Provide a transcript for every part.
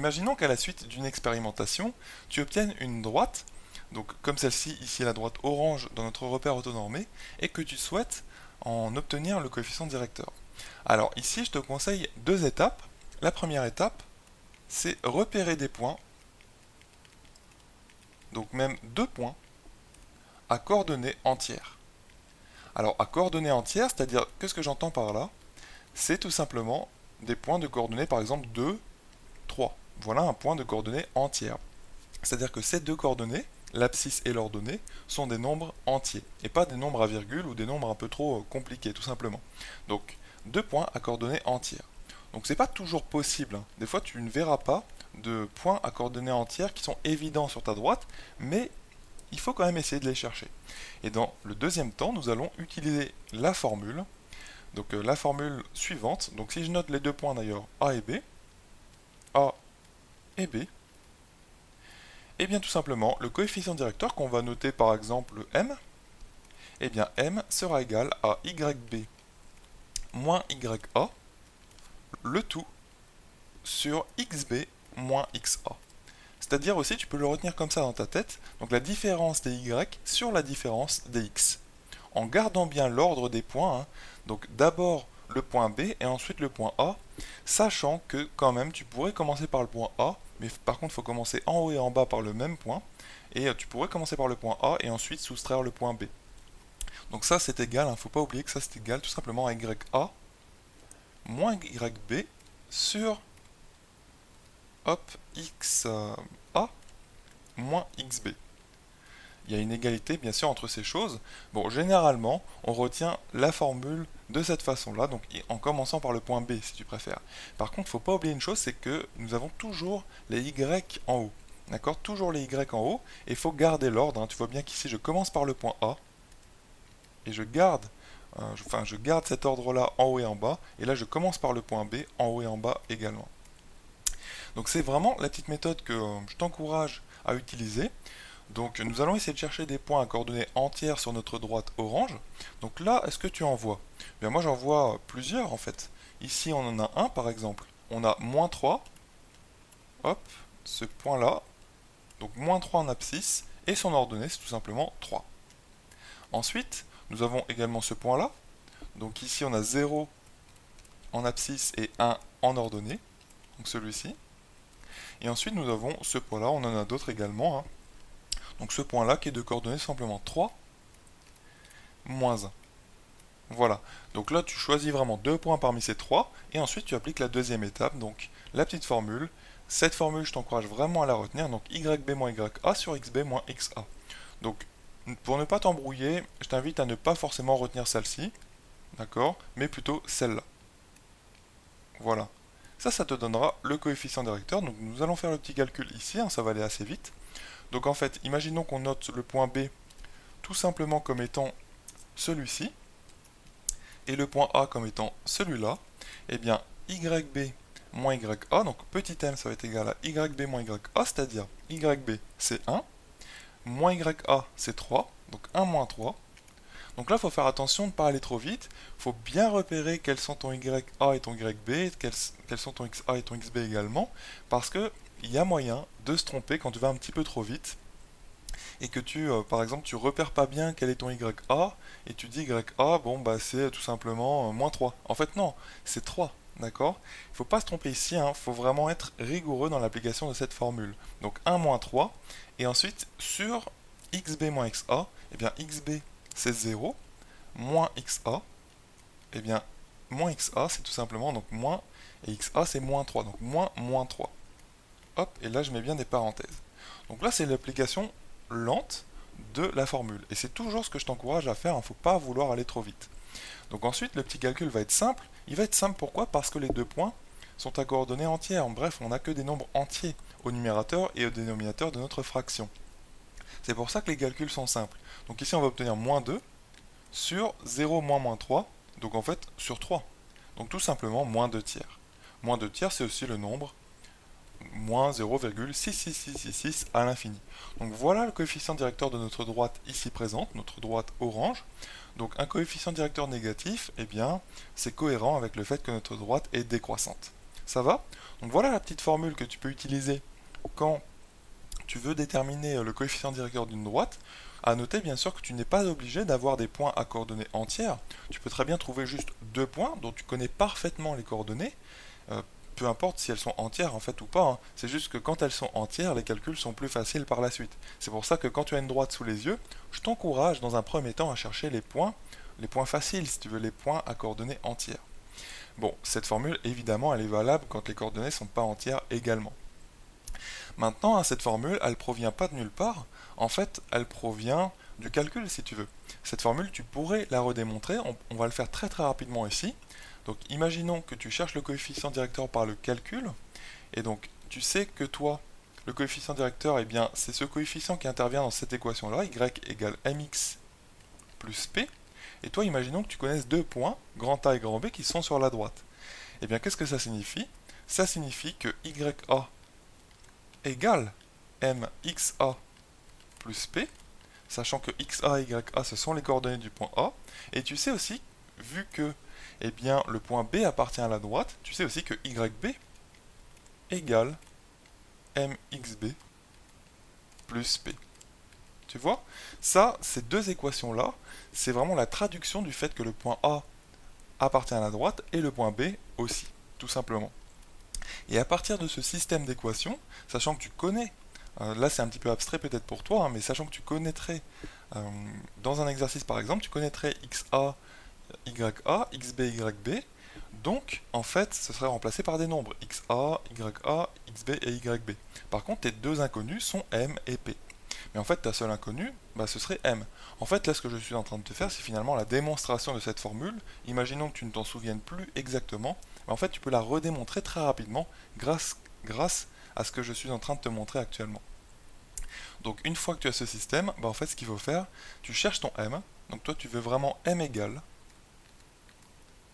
imaginons qu'à la suite d'une expérimentation, tu obtiennes une droite, donc comme celle-ci, ici la droite orange dans notre repère autonormé, et que tu souhaites en obtenir le coefficient directeur. Alors ici, je te conseille deux étapes. La première étape, c'est repérer des points, donc même deux points, à coordonnées entières. Alors à coordonnées entières, c'est-à-dire, qu'est-ce que j'entends par là? C'est tout simplement des points de coordonnées, par exemple 2, 3. Voilà un point de coordonnées entières. C'est-à-dire que ces deux coordonnées, l'abscisse et l'ordonnée, sont des nombres entiers, et pas des nombres à virgule ou des nombres un peu trop compliqués, tout simplement. Donc, deux points à coordonnées entières. Donc c'est pas toujours possible, hein. Des fois tu ne verras pas de points à coordonnées entières qui sont évidents sur ta droite, mais il faut quand même essayer de les chercher. Et dans le deuxième temps, nous allons utiliser la formule. Donc la formule suivante, donc si je note les deux points d'ailleurs, A et B, A et B, et bien tout simplement, le coefficient directeur qu'on va noter par exemple M, et bien M sera égal à YB moins YA, le tout sur XB moins XA. C'est-à-dire aussi, tu peux le retenir comme ça dans ta tête, donc la différence des Y sur la différence des X. En gardant bien l'ordre des points, hein, donc d'abord le point B et ensuite le point A, sachant que quand même tu pourrais commencer par le point A, mais par contre il faut commencer en haut et en bas par le même point, et tu pourrais commencer par le point A et ensuite soustraire le point B. Donc ça c'est égal, il ne faut pas oublier que ça c'est égal tout simplement à YA moins YB sur hop, XA moins XB. Il y a une égalité bien sûr entre ces choses. Bon, généralement, on retient la formule de cette façon-là, donc en commençant par le point B si tu préfères. Par contre, il ne faut pas oublier une chose, c'est que nous avons toujours les Y en haut. D'accord? Toujours les Y en haut, et il faut garder l'ordre, hein. Tu vois bien qu'ici je commence par le point A, et je garde, je garde cet ordre-là en haut et en bas, et là je commence par le point B en haut et en bas également. Donc c'est vraiment la petite méthode que je t'encourage à utiliser. Donc nous allons essayer de chercher des points à coordonnées entières sur notre droite orange. Donc là, est-ce que tu en vois? Bien moi j'en vois plusieurs en fait. Ici on en a un par exemple. On a moins 3. Hop, ce point-là. Donc moins 3 en abscisse. Et son ordonnée c'est tout simplement 3. Ensuite, nous avons également ce point-là. Donc ici on a 0 en abscisse et 1 en ordonnée. Donc celui-ci. Et ensuite nous avons ce point-là, on en a d'autres également, hein. Donc ce point-là qui est de coordonnées simplement 3 moins 1. Voilà. Donc là tu choisis vraiment deux points parmi ces trois et ensuite tu appliques la deuxième étape, donc la petite formule. Cette formule je t'encourage vraiment à la retenir, donc YB moins YA sur XB moins XA. Donc pour ne pas t'embrouiller, je t'invite à ne pas forcément retenir celle-ci, d'accord, mais plutôt celle-là. Voilà. Ça te donnera le coefficient directeur, donc nous allons faire le petit calcul ici, hein, ça va aller assez vite. Donc en fait, imaginons qu'on note le point B tout simplement comme étant celui-ci, et le point A comme étant celui-là. Et bien, YB moins YA, donc petit m ça va être égal à YB moins YA, c'est-à-dire YB c'est 1, moins YA c'est 3, donc 1 moins 3. Donc là, il faut faire attention de ne pas aller trop vite, il faut bien repérer quels sont ton YA et ton YB, quels sont ton XA et ton XB également, parce que il y a moyen de se tromper quand tu vas un petit peu trop vite et que par exemple, tu repères pas bien quel est ton YA et tu dis YA, bon, bah c'est tout simplement moins 3. En fait, non, c'est 3, d'accord? Il ne faut pas se tromper ici, il faut vraiment être rigoureux dans l'application de cette formule. Donc 1 moins 3, et ensuite sur XB moins XA, eh bien XB c'est 0, moins XA, eh bien moins XA c'est tout simplement donc moins, et XA c'est moins 3, donc moins 3. Hop, et là je mets bien des parenthèses. Donc là c'est l'application lente de la formule. Et c'est toujours ce que je t'encourage à faire, il ne faut pas vouloir aller trop vite. Donc ensuite, le petit calcul va être simple. Il va être simple pourquoi? Parce que les deux points sont à coordonnées entières. Bref, on n'a que des nombres entiers au numérateur et au dénominateur de notre fraction. C'est pour ça que les calculs sont simples. Donc ici, on va obtenir moins 2 sur 0 moins 3, donc en fait sur 3. Donc tout simplement moins 2 tiers. Moins 2 tiers, c'est aussi le nombre moins 0,66666 à l'infini. Donc voilà le coefficient directeur de notre droite ici présente, notre droite orange. Donc un coefficient directeur négatif, eh bien, c'est cohérent avec le fait que notre droite est décroissante. Ça va? Donc voilà la petite formule que tu peux utiliser quand tu veux déterminer le coefficient directeur d'une droite. À noter bien sûr que tu n'es pas obligé d'avoir des points à coordonnées entières. Tu peux très bien trouver juste deux points dont tu connais parfaitement les coordonnées, euh, peu importe si elles sont entières en fait ou pas, hein. C'est juste que quand elles sont entières, les calculs sont plus faciles par la suite. C'est pour ça que quand tu as une droite sous les yeux, je t'encourage dans un premier temps à chercher les points faciles si tu veux, les points à coordonnées entières. Bon, cette formule évidemment elle est valable quand les coordonnées ne sont pas entières également. Maintenant, hein, cette formule, elle provient pas de nulle part. En fait, elle provient du calcul, si tu veux. Cette formule, tu pourrais la redémontrer. On va le faire très très rapidement ici. Donc, imaginons que tu cherches le coefficient directeur par le calcul. Et donc, tu sais que toi, le coefficient directeur, eh bien, c'est ce coefficient qui intervient dans cette équation-là, y égale mx plus p. Et toi, imaginons que tu connaisses deux points, grand A et grand B, qui sont sur la droite. Eh bien, qu'est-ce que ça signifie? Ça signifie que ya égale mxa plus p, sachant que xa et ya ce sont les coordonnées du point A, et tu sais aussi, vu que eh bien, le point B appartient à la droite, tu sais aussi que yb égale mxb plus p. Tu vois? Ça, ces deux équations-là, c'est vraiment la traduction du fait que le point A appartient à la droite et le point B aussi, tout simplement. Et à partir de ce système d'équations, sachant que tu connais, là c'est un petit peu abstrait peut-être pour toi, hein, mais sachant que tu connaîtrais, dans un exercice par exemple, tu connaîtrais xa, ya, xb, yb, donc en fait ce serait remplacé par des nombres, xa, ya, xb et yb. Par contre tes deux inconnus sont m et p. Mais en fait ta seule inconnue, bah, ce serait m. En fait là ce que je suis en train de te faire c'est finalement la démonstration de cette formule. Imaginons que tu ne t'en souviennes plus exactement, mais en fait tu peux la redémontrer très rapidement grâce à ce que je suis en train de te montrer actuellement. Donc une fois que tu as ce système, bah, en fait ce qu'il faut faire, tu cherches ton m, donc toi tu veux vraiment m égale,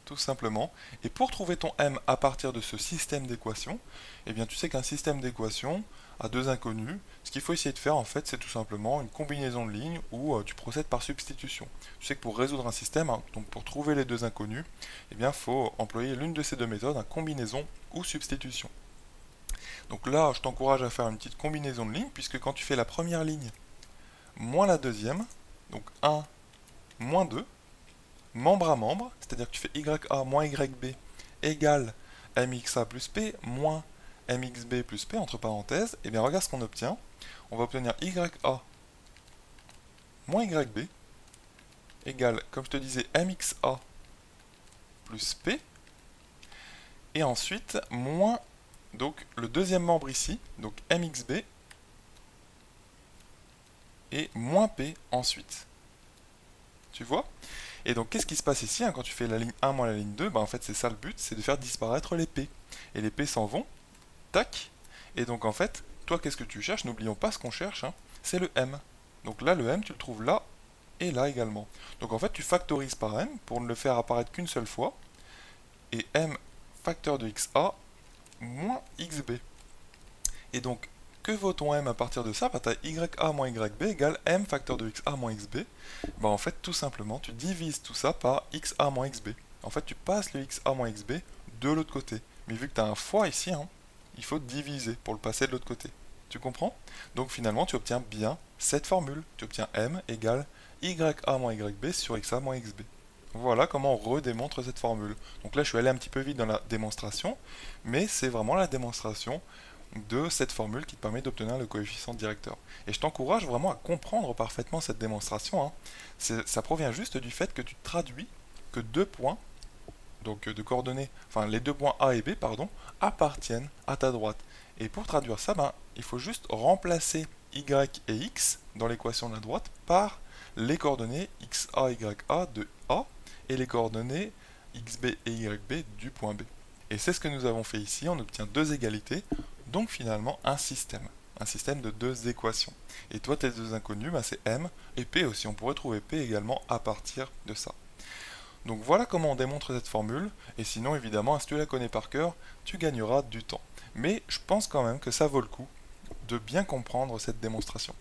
tout simplement. Et pour trouver ton m à partir de ce système d'équations, eh bien tu sais qu'un système d'équations a deux inconnus. Ce qu'il faut essayer de faire en fait, c'est tout simplement une combinaison de lignes où tu procèdes par substitution. Tu sais que pour résoudre un système, hein, donc pour trouver les deux inconnus, eh bien il faut employer l'une de ces deux méthodes, hein, combinaison ou substitution. Donc là, je t'encourage à faire une petite combinaison de lignes, puisque quand tu fais la première ligne moins la deuxième, donc 1 moins 2, membre à membre, c'est-à-dire que tu fais ya moins yb égale mxa plus p moins mxb plus p entre parenthèses, et bien regarde ce qu'on obtient. On va obtenir ya moins yb égale, comme je te disais, mxa plus p, et ensuite moins donc le deuxième membre ici, donc mxb, et moins p ensuite. Tu vois? Et donc qu'est-ce qui se passe ici, hein, quand tu fais la ligne 1 moins la ligne 2, bah, en fait c'est ça le but, c'est de faire disparaître les p. Et les p s'en vont, tac, et donc en fait, toi qu'est-ce que tu cherches? N'oublions pas ce qu'on cherche, hein, c'est le m. Donc là le m tu le trouves là et là également. Donc en fait tu factorises par m pour ne le faire apparaître qu'une seule fois, et m facteur de xa moins xb. Et donc que vaut ton m à partir de ça? Bah, tu as ya moins yb égale m facteur de xa moins xb. Bah, en fait, tout simplement, tu divises tout ça par xa moins xb. En fait, tu passes le xa moins xb de l'autre côté. Mais vu que tu as un fois ici, hein, il faut diviser pour le passer de l'autre côté. Tu comprends? Donc finalement, tu obtiens bien cette formule. Tu obtiens m égale ya moins yb sur xa moins xb. Voilà comment on redémontre cette formule. Donc là, je suis allé un petit peu vite dans la démonstration, mais c'est vraiment la démonstration de cette formule qui te permet d'obtenir le coefficient directeur. Et je t'encourage vraiment à comprendre parfaitement cette démonstration, hein. Ça provient juste du fait que tu traduis que deux points, donc de coordonnées, enfin les deux points A et B, pardon, appartiennent à ta droite. Et pour traduire ça, ben, il faut juste remplacer Y et X dans l'équation de la droite par les coordonnées XA, YA de A et les coordonnées XB et YB du point B. Et c'est ce que nous avons fait ici, on obtient deux égalités, donc finalement un système de deux équations. Et toi, tes deux inconnus, bah, c'est M et P aussi, on pourrait trouver P également à partir de ça. Donc voilà comment on démontre cette formule, et sinon évidemment, si tu la connais par cœur, tu gagneras du temps. Mais je pense quand même que ça vaut le coup de bien comprendre cette démonstration.